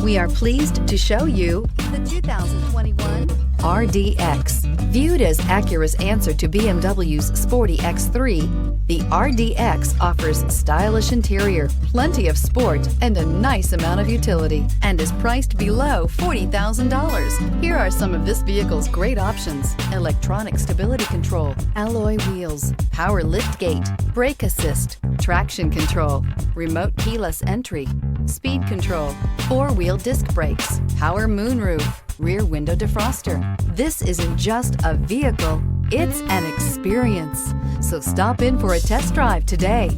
We are pleased to show you the 2021 RDX. Viewed as Acura's answer to BMW's sporty X3, the RDX offers stylish interior, plenty of sport, and a nice amount of utility, and is priced below $40,000. Here are some of this vehicle's great options: electronic stability control, alloy wheels, power liftgate, brake assist, traction control, remote keyless entry, speed control, four-wheel disc brakes, power moonroof, rear window defroster. This isn't just a vehicle, it's an experience. So stop in for a test drive today.